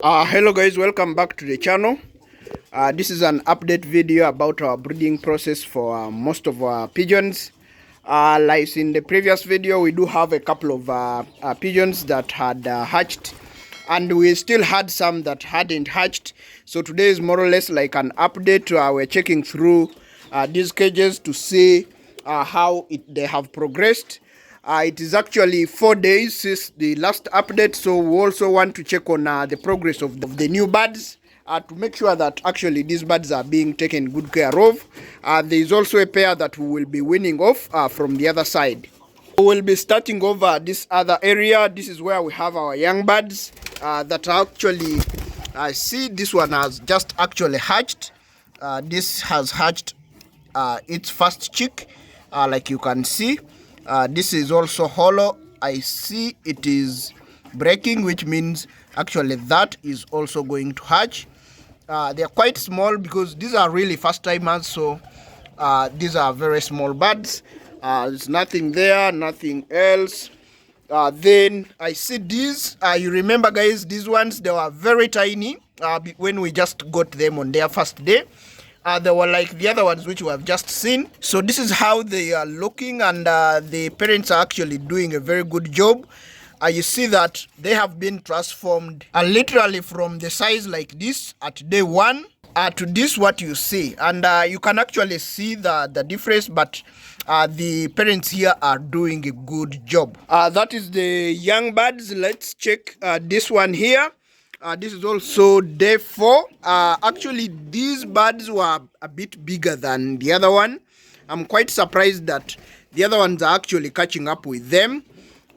Hello guys, welcome back to the channel. This is an update video about our breeding process for most of our pigeons. Like in the previous video, we do have a couple of pigeons that had hatched, and we still had some that hadn't hatched. So today is more or less like an update. We're checking through these cages to see how they have progressed. It is actually 4 days since the last update, so we also want to check on the progress of the new birds to make sure that actually these birds are being taken good care of. There is also a pair that we will be winning off from the other side. We will be starting over this other area. This is where we have our young birds that actually, I see this one has just actually hatched. This has hatched its first chick, like you can see. This is also hollow. I see it is breaking, which means actually that is also going to hatch. They are quite small because these are really first timers, so these are very small birds. There's nothing there, nothing else. Then I see these. You remember guys, these ones, they were very tiny when we just got them on their first day. They were like the other ones which we have just seen. So this is how they are looking, and the parents are actually doing a very good job. You see that they have been transformed literally from the size like this at day one to this what you see, and you can actually see the difference, but the parents here are doing a good job. That is the young birds. Let's check this one here. This is also day 4. Actually, these birds were a bit bigger than the other one. I'm quite surprised that the other ones are actually catching up with them.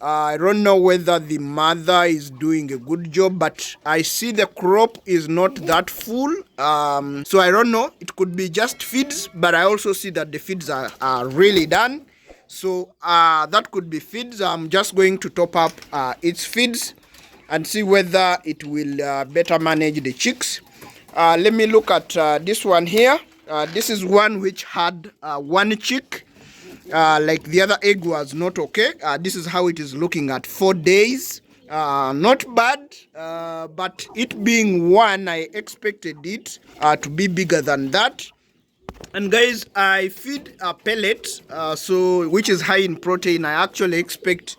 I don't know whether the mother is doing a good job, but I see the crop is not that full. So I don't know. It could be just feeds, but I also see that the feeds are really done. So that could be feeds. I'm just going to top up its feeds and see whether it will better manage the chicks. Let me look at this one here. This is one which had one chick. Like the other egg was not okay. This is how it is looking at 4 days. Not bad, but it being one, I expected it to be bigger than that. And guys, I feed a pellet, so which is high in protein. I actually expect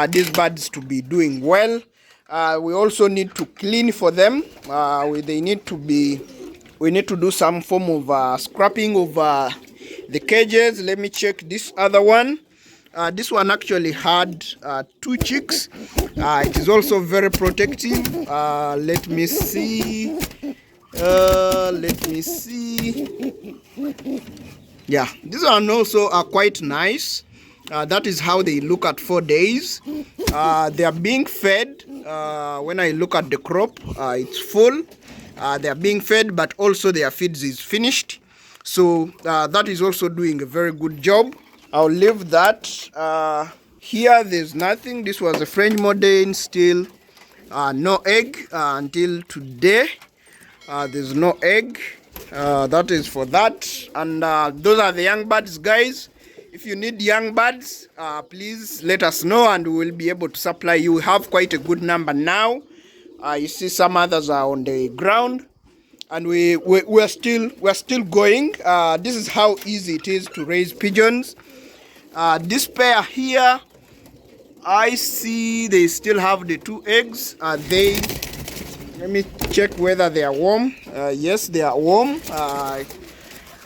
these birds to be doing well. We also need to clean for them. We need to do some form of scrapping of the cages. Let me check this other one. This one actually had 2 chicks. It is also very protective. Let me see. Yeah, these one also are quite nice. That is how they look at 4 days. They are being fed. When I look at the crop, it's full. They are being fed, but also their feeds is finished. So that is also doing a very good job. I'll leave that. Here there's nothing. This was a French modern, still no egg until today. There's no egg. That is for that. And those are the young birds, guys. If you need young birds, please let us know and we will be able to supply you. We have quite a good number now. You see some others are on the ground, and we're still going. This is how easy it is to raise pigeons. This pair here, I see they still have the 2 eggs. Let me check whether they are warm. Yes, they are warm.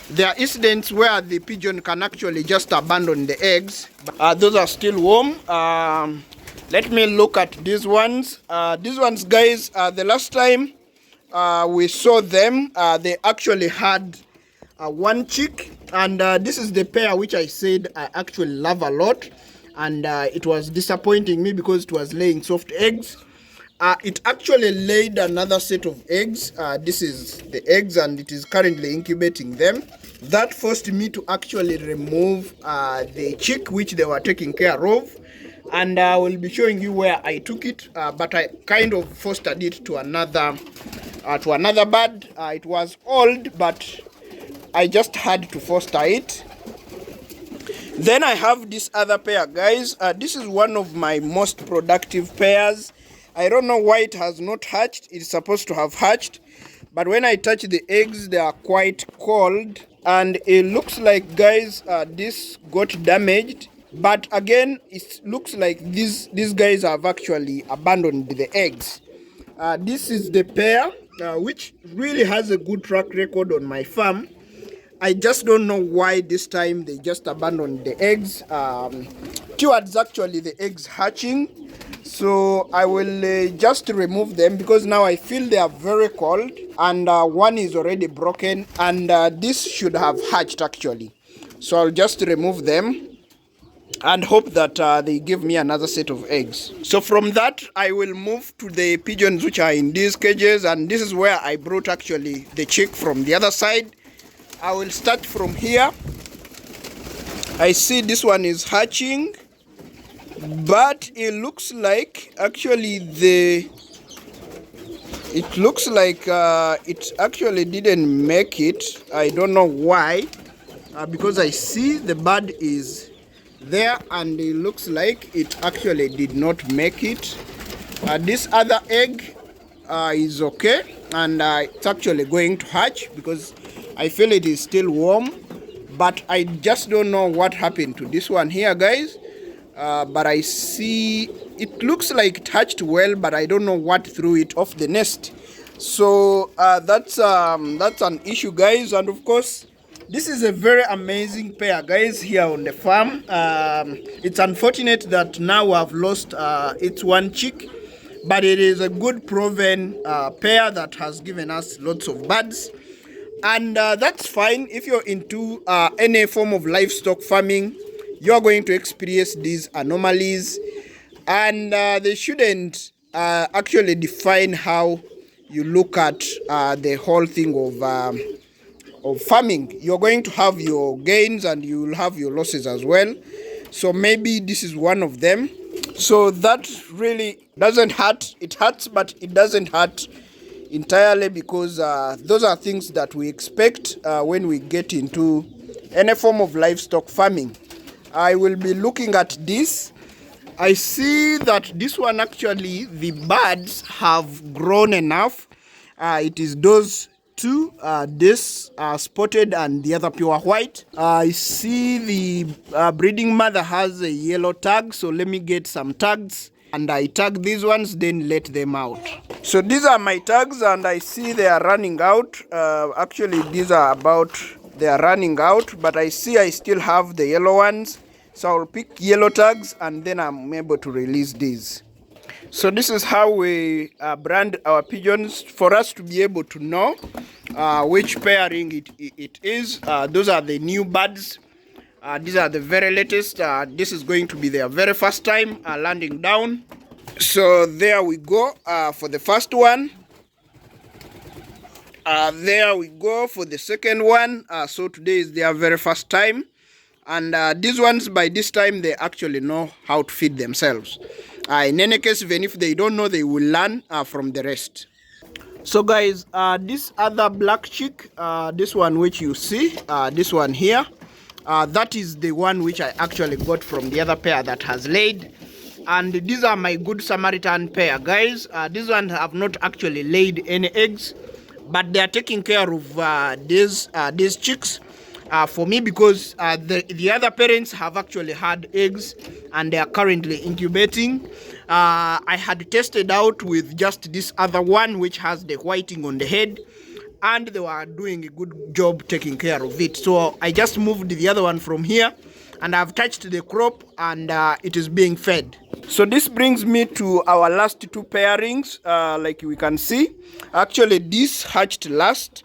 There are incidents where the pigeon can actually just abandon the eggs. Those are still warm. Let me look at these ones. These ones, guys, the last time we saw them, they actually had 1 chick. And this is the pair which I said I actually love a lot. And it was disappointing me because it was laying soft eggs. It actually laid another set of eggs. This is the eggs, and it is currently incubating them. That forced me to actually remove the chick which they were taking care of, and I will be showing you where I took it, but I kind of fostered it to another bird. It was old, but I just had to foster it. Then I have this other pair, guys. This is one of my most productive pairs. I don't know why it has not hatched. It's supposed to have hatched, but when I touch the eggs, they are quite cold, and it looks like, guys, this got damaged. But again, it looks like these guys have actually abandoned the eggs. This is the pair, which really has a good track record on my farm. I just don't know why this time they just abandoned the eggs. Towards actually the eggs hatching. So I will just remove them, because now I feel they are very cold, and one is already broken, and this should have hatched actually. So I'll just remove them and hope that they give me another set of eggs. So from that, I will move to the pigeons which are in these cages, and this is where I brought actually the chick from the other side. I will start from here. I see this one is hatching, but it looks like actually it actually didn't make it. I don't know why, because I see the bird is there, and it looks like it actually did not make it. This other egg is okay, and it's actually going to hatch, because I feel it is still warm, but I just don't know what happened to this one here, guys. But I see it looks like it hatched well, but I don't know what threw it off the nest. So that's an issue, guys. And of course, this is a very amazing pair, guys, here on the farm. It's unfortunate that now I've lost its one chick, but it is a good proven pair that has given us lots of birds. And that's fine. If you're into any form of livestock farming, you're going to experience these anomalies, and they shouldn't actually define how you look at the whole thing of farming. You're going to have your gains and you'll have your losses as well. So maybe this is one of them. So that really doesn't hurt. It hurts, but it doesn't hurt entirely, because those are things that we expect when we get into any form of livestock farming. I will be looking at this. I see that this one actually, the birds have grown enough. It is those two, this spotted and the other pure white. I see the breeding mother has a yellow tag, so let me get some tags, and I tag these ones, then let them out. So these are my tags, and I see they are running out. Actually, these are about, they are running out, but I see I still have the yellow ones. So I'll pick yellow tags, and then I'm able to release these. So this is how we brand our pigeons, for us to be able to know which pairing it is. Those are the new birds. These are the very latest. This is going to be their very first time landing down. So there we go for the first one. There we go for the second one. So today is their very first time. And these ones, by this time, they actually know how to feed themselves. In any case, even if they don't know, they will learn from the rest. So guys, this other black chick, this one which you see, this one here, that is the one which I actually got from the other pair that has laid. And these are my good Samaritan pair, guys. These ones have not actually laid any eggs, but they are taking care of these chicks for me, because the other parents have actually had eggs and they are currently incubating. I had tested out with just this other one which has the whiting on the head, and they were doing a good job taking care of it. So I just moved the other one from here, and I've touched the crop, and it is being fed. So this brings me to our last two pairings. Like we can see, actually this hatched last,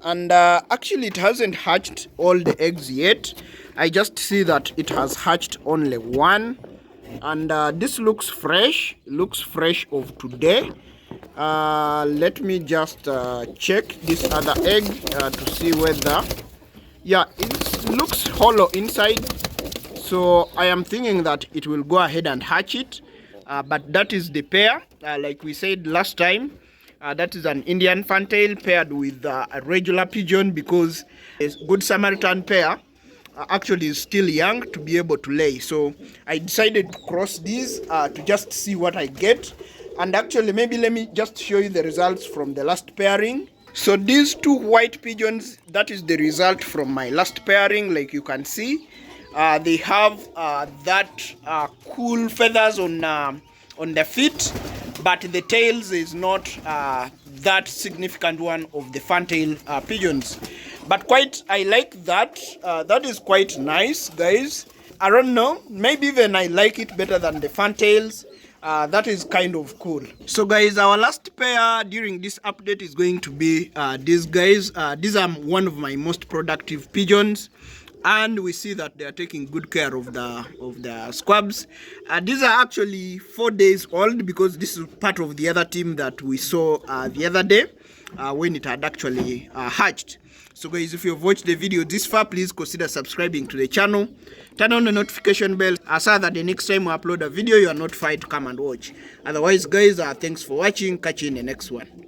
and actually it hasn't hatched all the eggs yet. I just see that it has hatched only one, and this looks fresh. Looks fresh of today. Let me just check this other egg to see whether, yeah, it looks hollow inside. So I am thinking that it will go ahead and hatch it. But that is the pair, like we said last time. That is an Indian fantail paired with a regular pigeon, because a good Samaritan pair actually is still young to be able to lay. So I decided to cross these to just see what I get. And actually, maybe let me just show you the results from the last pairing. So these two white pigeons, that is the result from my last pairing. Like you can see, they have that cool feathers on the feet, but the tails is not that significant one of the fantail pigeons. But quite, I like that. That is quite nice, guys. I don't know, maybe even I like it better than the fantails. That is kind of cool. So guys, our last pair during this update is going to be these guys. These are one of my most productive pigeons, and we see that they are taking good care of the squabs. These are actually 4 days old, because this is part of the other team that we saw the other day when it had actually hatched. So guys, if you've watched the video this far, please consider subscribing to the channel. Turn on the notification bell so that the next time we upload a video, you are notified to come and watch. Otherwise guys, thanks for watching. Catch you in the next one.